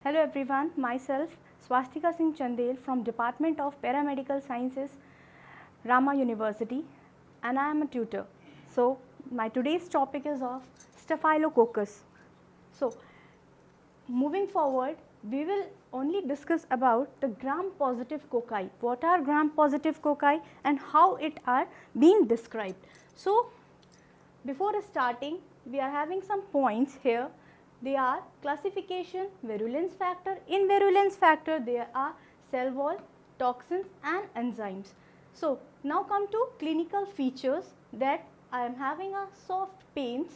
Hello everyone, myself Swastika Singh Chandel from Department of Paramedical Sciences, Rama University, and I am a tutor. So my today's topic is of Staphylococcus. So moving forward, we will only discuss about the gram-positive cocci. What are gram-positive cocci and how it are being described. So before starting, we are having some points here. They are classification, virulence factor. In virulence factor, there are cell wall, toxins and enzymes. So now come to clinical features, that I am having a soft pains.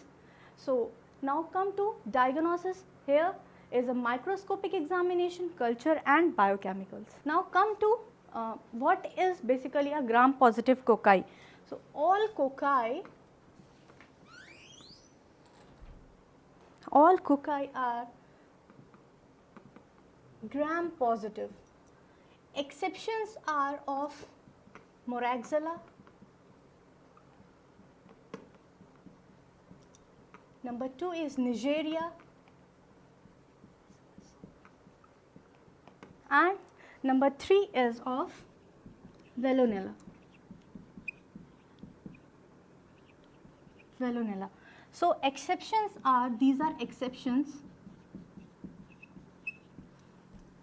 So now come to diagnosis. Here is a microscopic examination, culture and biochemicals. Now come to what is basically a gram-positive cocci. So all cocci are gram positive. Exceptions are of Moraxella, number 2 is Nigeria, and number 3 is of Veillonella. So exceptions are, these are exceptions,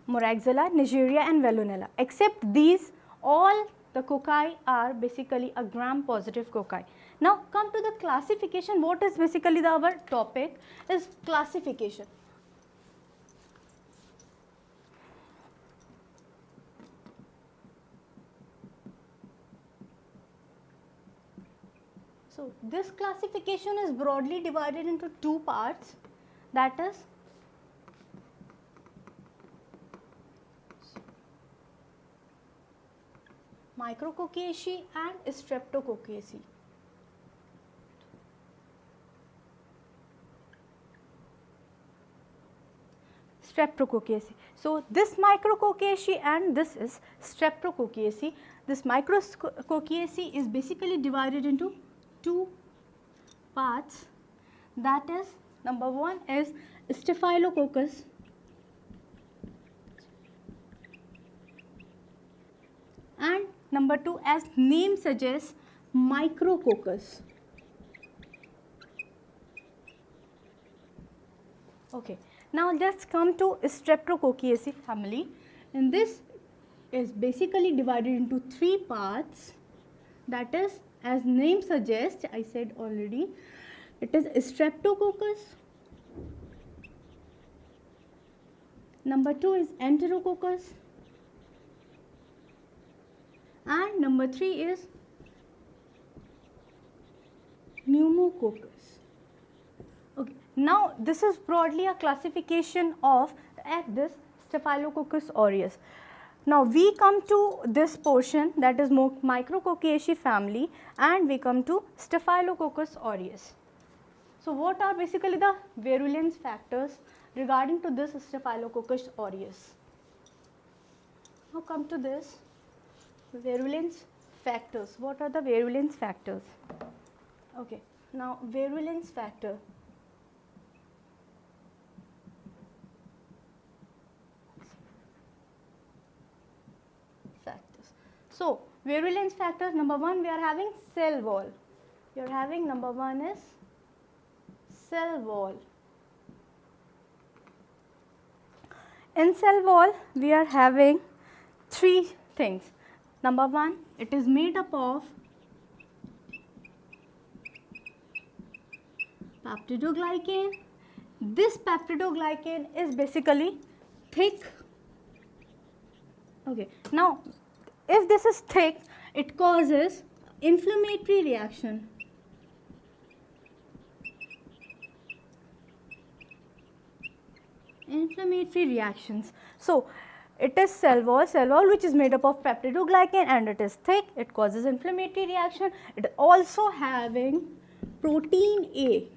Moraxella, Nigeria and Veillonella. Except these, all the cocci are basically a gram-positive cocci. Now come to the classification. What is basically our topic is classification. So this classification is broadly divided into two parts, that is Micrococcaceae and Streptococcaceae. So this Micrococcaceae and this is Streptococcaceae. This Micrococcaceae is basically divided into two parts, that is number 1 is Staphylococcus and number 2, as name suggests, Micrococcus. Okay, now let's come to Streptococcus family, and this is basically divided into three parts, that is, as name suggests, I said already, it is Streptococcus, number 2 is Enterococcus, and number 3 is Pneumococcus. Okay, now this is broadly a classification of this Staphylococcus aureus. Now we come to this portion, that is Micrococcaceae family, and we come to Staphylococcus aureus. So what are basically the virulence factors regarding to this Staphylococcus aureus? Now come to this virulence factors. What are the virulence factors? Okay, now virulence factors. So virulence factors, number 1 we are having cell wall. You are having number 1 is cell wall. In cell wall we are having three things. Number 1, it is made up of peptidoglycan. This peptidoglycan is basically thick. Okay, now if this is thick, it causes inflammatory reaction. Inflammatory reactions. So it is cell wall which is made up of peptidoglycan and it is thick, it causes inflammatory reaction. It also having protein A.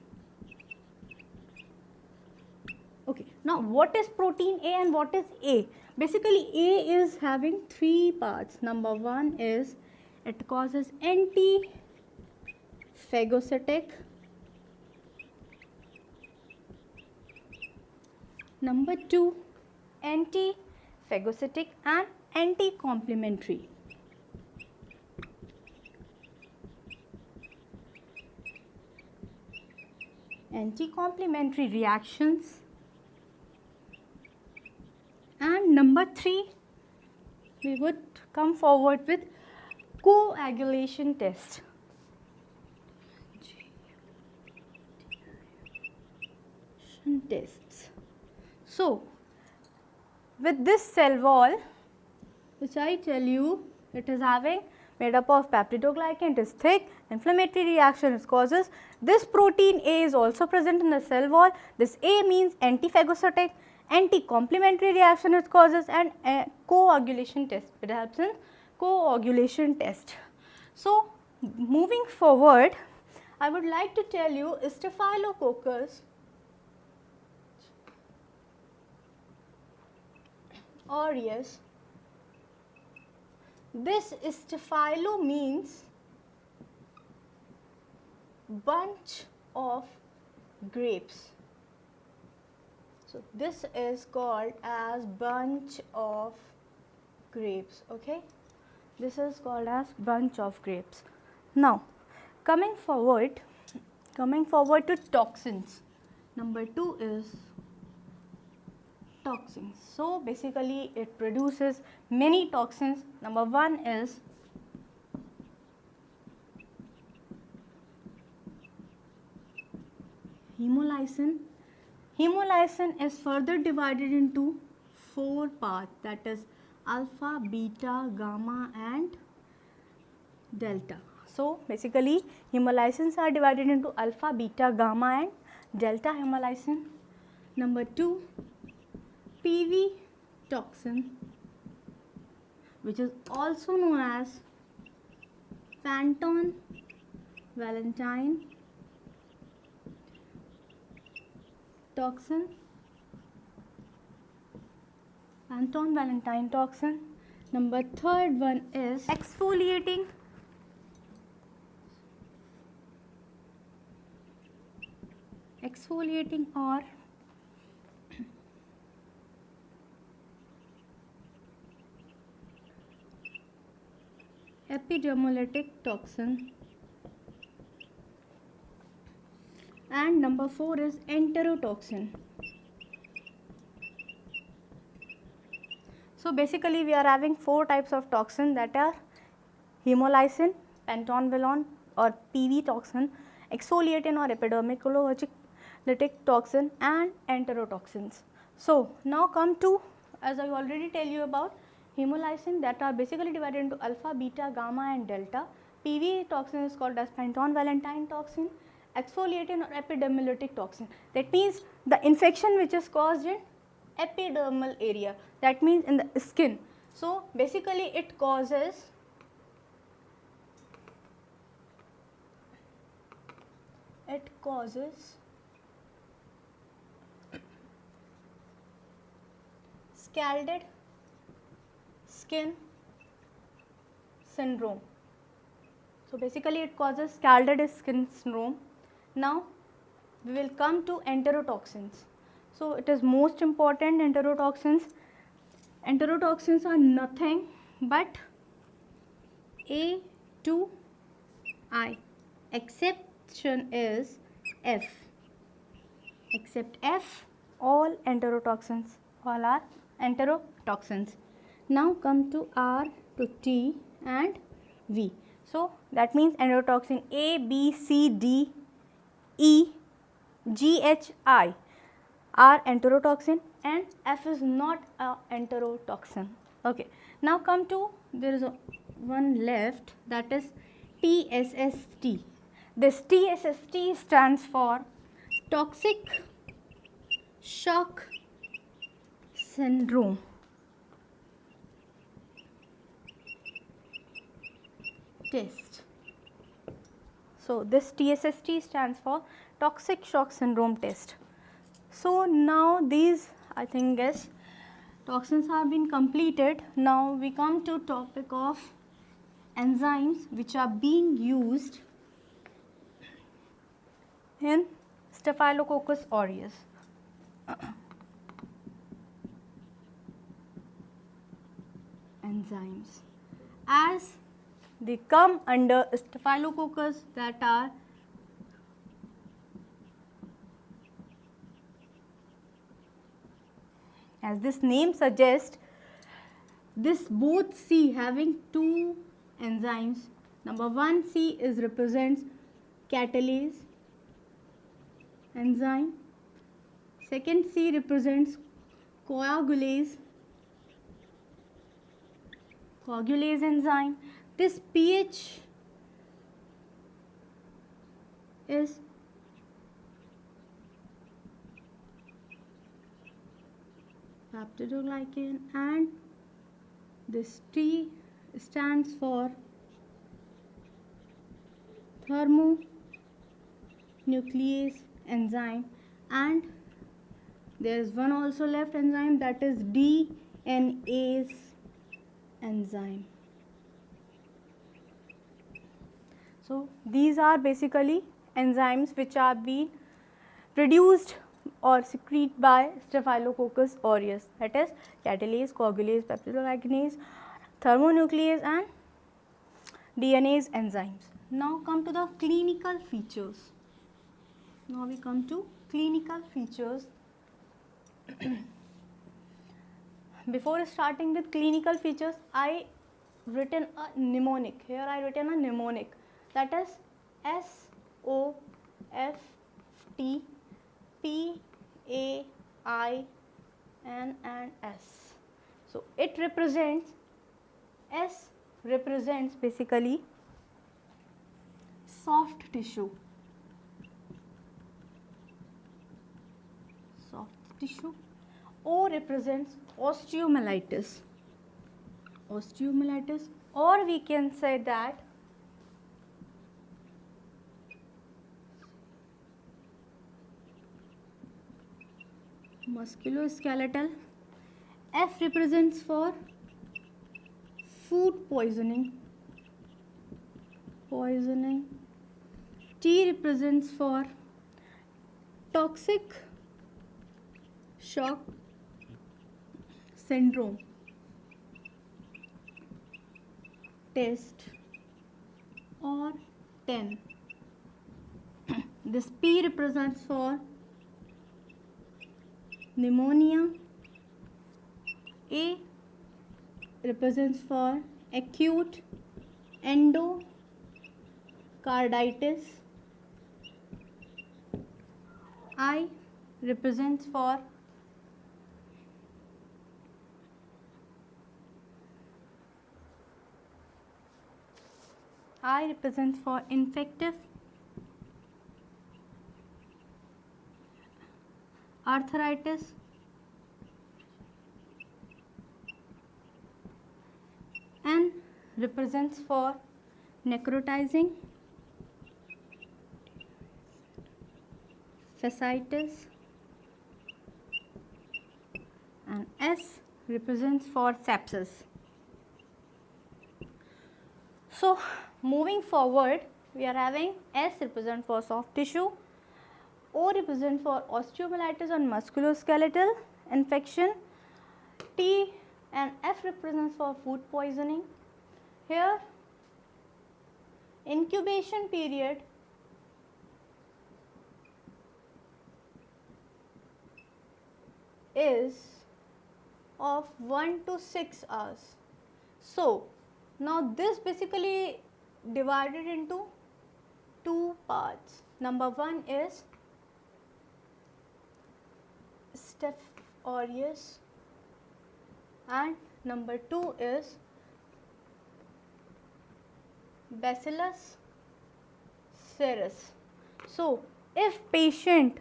Okay, now what is protein A and what is A? Basically A is having three parts. Number 1 is it causes anti-phagocytic. Number 2, antiphagocytic and anti-complementary. Anti-complementary reactions. And number 3, we would come forward with coagulation test. Tests. So, with this cell wall, which I tell you, it is having made up of peptidoglycan, it is thick, inflammatory reaction it causes. This protein A is also present in the cell wall. This A means antiphagocytic, anti-complementary reaction it causes, and coagulation test. It helps in coagulation test. So, moving forward, I would like to tell you Staphylococcus aureus. This Staphylo means bunch of grapes. So, this is called as bunch of grapes. Okay, this is called as bunch of grapes. Now, coming forward to toxins. Number 2 is toxins. So, basically it produces many toxins. Number 1 is hemolysin. Hemolysin is further divided into 4 parts, that is alpha, beta, gamma and delta. So, basically hemolysins are divided into alpha, beta, gamma and delta hemolysin. Number 2, PV toxin, which is also known as Panton Valentine toxin. Panton Valentine toxin. Number 3rd one is exfoliating or epidermolytic toxin, and number 4 is enterotoxin. So, basically we are having 4 types of toxin, that are hemolysin, pentonvalon or PV toxin, exfoliating or epidermolytic toxin and enterotoxins. So, now come to, as I already tell you about hemolysin, that are basically divided into alpha, beta, gamma and delta. PV toxin is called as Panton Valentine toxin, exfoliating or epidermolytic toxin. That means the infection which is caused in epidermal area, that means in the skin. So, basically it causes scalded skin syndrome. So, basically it causes scalded skin syndrome. Now, we will come to enterotoxins. So, it is most important enterotoxins. Enterotoxins are nothing but A to I. Exception is F. Except F, all enterotoxins, all are enterotoxins. Now, come to R to T and V. So, that means enterotoxin A, B, C, D, E, G, H, I are enterotoxin and F is not a enterotoxin. Okay. Now, come to, there is one left, that is TSST. This TSST stands for toxic shock syndrome. Test. So, this TSST stands for toxic shock syndrome test. So, now these, I think, yes, toxins have been completed. Now, we come to topic of enzymes which are being used in Staphylococcus aureus. enzymes, as they come under Staphylococcus, that are as this name suggests, this both C having two enzymes. Number one, C is represents catalase enzyme. Second, C represents coagulase enzyme. This pH is peptidoglycan, and this T stands for thermonuclease enzyme, and there is one also left enzyme, that is DNase enzyme. So these are basically enzymes which are being produced or secrete by Staphylococcus aureus, that is catalase, coagulase, peptidoglycanase, thermonuclease and DNase enzymes. Now come to the clinical features. Now we come to clinical features. Before starting with clinical features, I written a mnemonic. Here I written a mnemonic, that is SOFTPAIN and S. So it represents, S represents basically soft tissue, O represents osteomyelitis, or we can say that musculoskeletal. F represents for food poisoning. T represents for toxic shock syndrome test or 10. This P represents for pneumonia. A represents for acute endocarditis. I represents for infective arthritis. N represents for necrotizing fasciitis, and S represents for sepsis. So moving forward, we are having S represent for soft tissue, O represent for osteomyelitis and musculoskeletal infection, T and F represents for food poisoning. Here incubation period is of 1 to 6 hours. So now this basically divided into two parts. Number one is Staph aureus and number two is Bacillus cereus. So if patient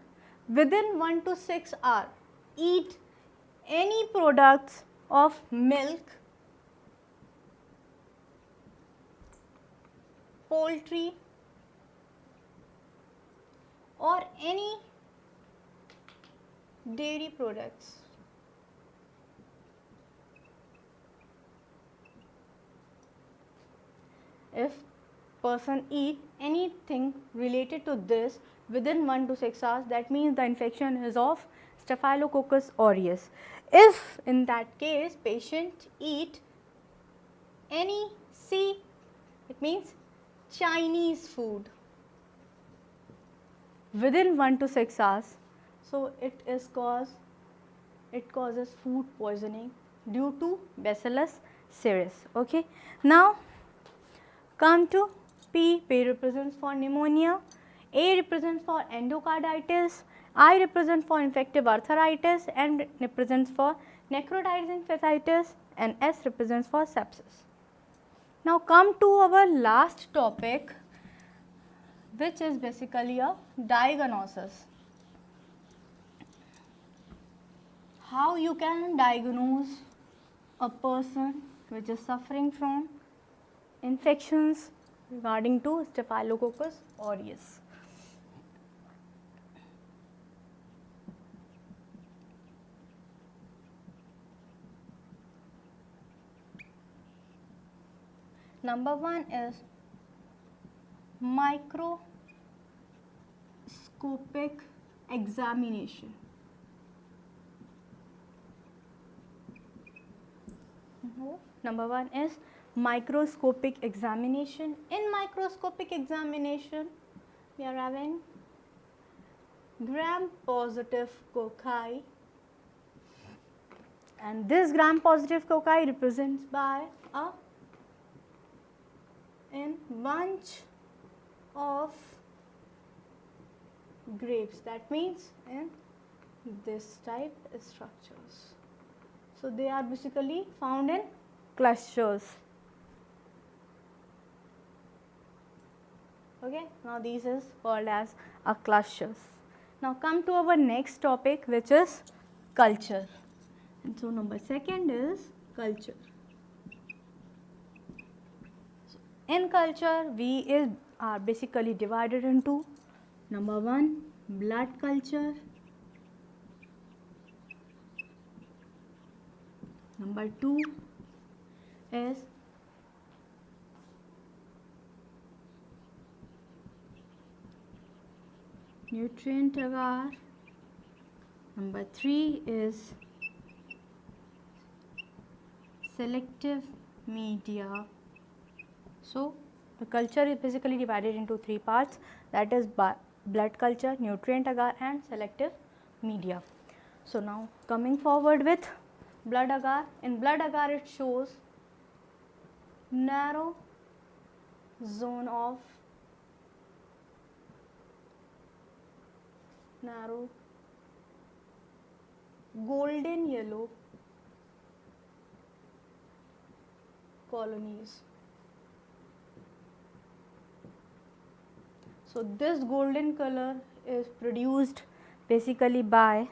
within 1 to 6 hours eat any products of milk, poultry or any dairy products, if person eat anything related to this within 1 to 6 hours, that means the infection is of Staphylococcus aureus. If in that case patient eat Any C, it means Chinese food within 1 to 6 hours. So it causes food poisoning due to Bacillus cereus. Okay. Now come to P. P represents for pneumonia, A represents for endocarditis, I represents for infective arthritis, N represents for necrotizing fasciitis, and S represents for sepsis. Now come to our last topic, which is basically a diagnosis. How you can diagnose a person which is suffering from infections regarding to Staphylococcus aureus. Number 1 is microscopic examination. Number 1 is microscopic examination. In microscopic examination, we are having gram-positive cocci, and this gram-positive cocci represents by a bunch of grapes. That means in this type structures. So they are basically found in clusters. Okay, now this is called as a clusters. Now come to our next topic, which is culture. And so number 2 is culture. So in culture, we are basically divided into number 1 blood culture, number 2 is nutrient agar, number 3 is selective media. So the culture is basically divided into 3 parts, that is blood culture, nutrient agar, and selective media. So now coming forward with blood agar. In blood agar, it shows narrow zone of golden yellow colonies. So this golden color is produced basically by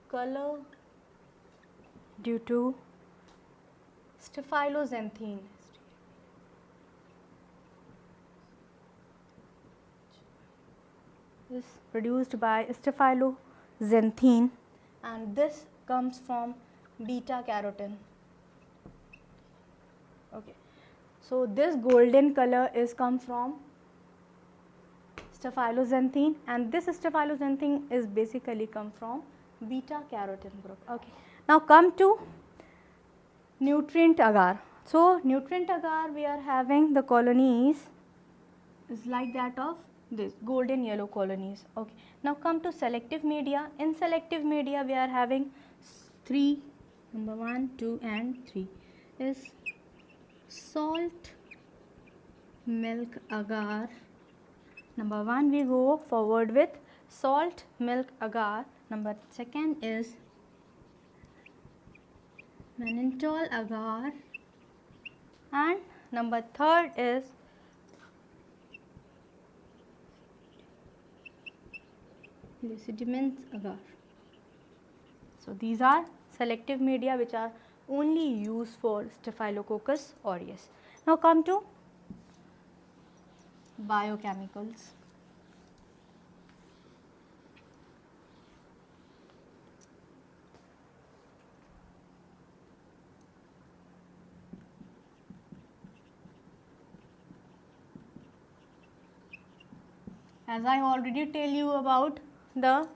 color due to staphyloxanthine. Is produced by staphyloxanthine, and this comes from beta carotene. Okay, so this golden color is come from staphyloxanthine, and this staphyloxanthine is basically come from beta carotene group. Okay, now come to nutrient agar. So nutrient agar, we are having the colonies is like that of this golden yellow colonies. Okay, now come to selective media. In selective media, we are having 3, number 1, 2 and 3 is salt milk agar. Number 1 we go forward with salt milk agar. Number 2 is mannitol agar, and number 3 is sediments agar. So these are selective media which are only used for Staphylococcus aureus. Now come to biochemicals. As I already tell you about the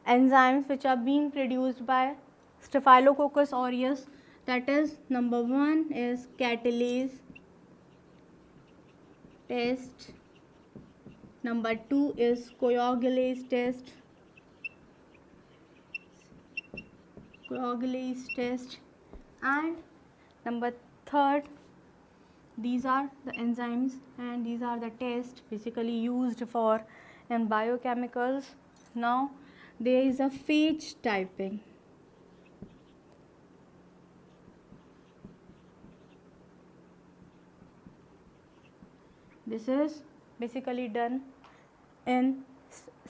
enzymes which are being produced by Staphylococcus aureus, that is number 1 is catalase test, number 2 is coagulase test, and number 3rd, these are the enzymes and these are the tests basically used for in biochemicals. Now there is a phage typing. This is basically done in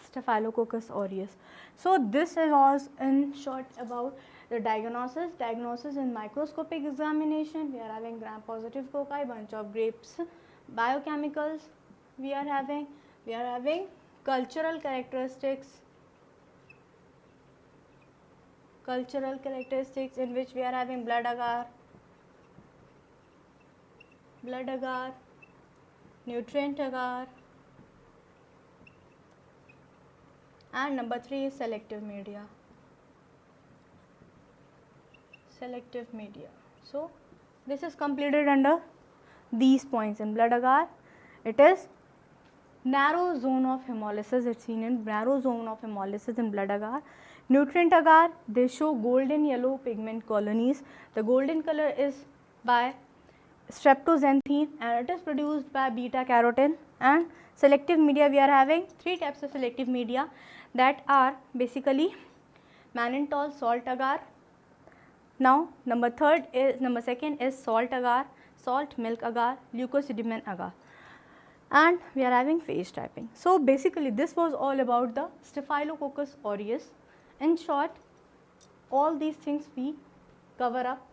Staphylococcus aureus. So this was in short about the diagnosis. Diagnosis in microscopic examination, we are having gram-positive cocci, bunch of grapes. Biochemicals, we are having cultural characteristics in which we are having blood agar, nutrient agar, and number 3 is selective media. So this is completed under these points. In blood agar, it is narrow zone of hemolysis, it's seen in narrow zone of hemolysis in blood agar. Nutrient agar, they show golden yellow pigment colonies. The golden color is by streptoxanthine and it is produced by beta carotene. And selective media, we are having 3 types of selective media that are basically mannitol, salt agar. Now number 2nd is salt agar, salt milk agar, leucosidimen agar, and we are having phage typing. So basically this was all about the Staphylococcus aureus. In short, all these things we cover up.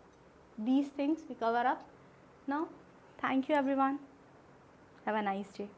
Now thank you everyone, have a nice day.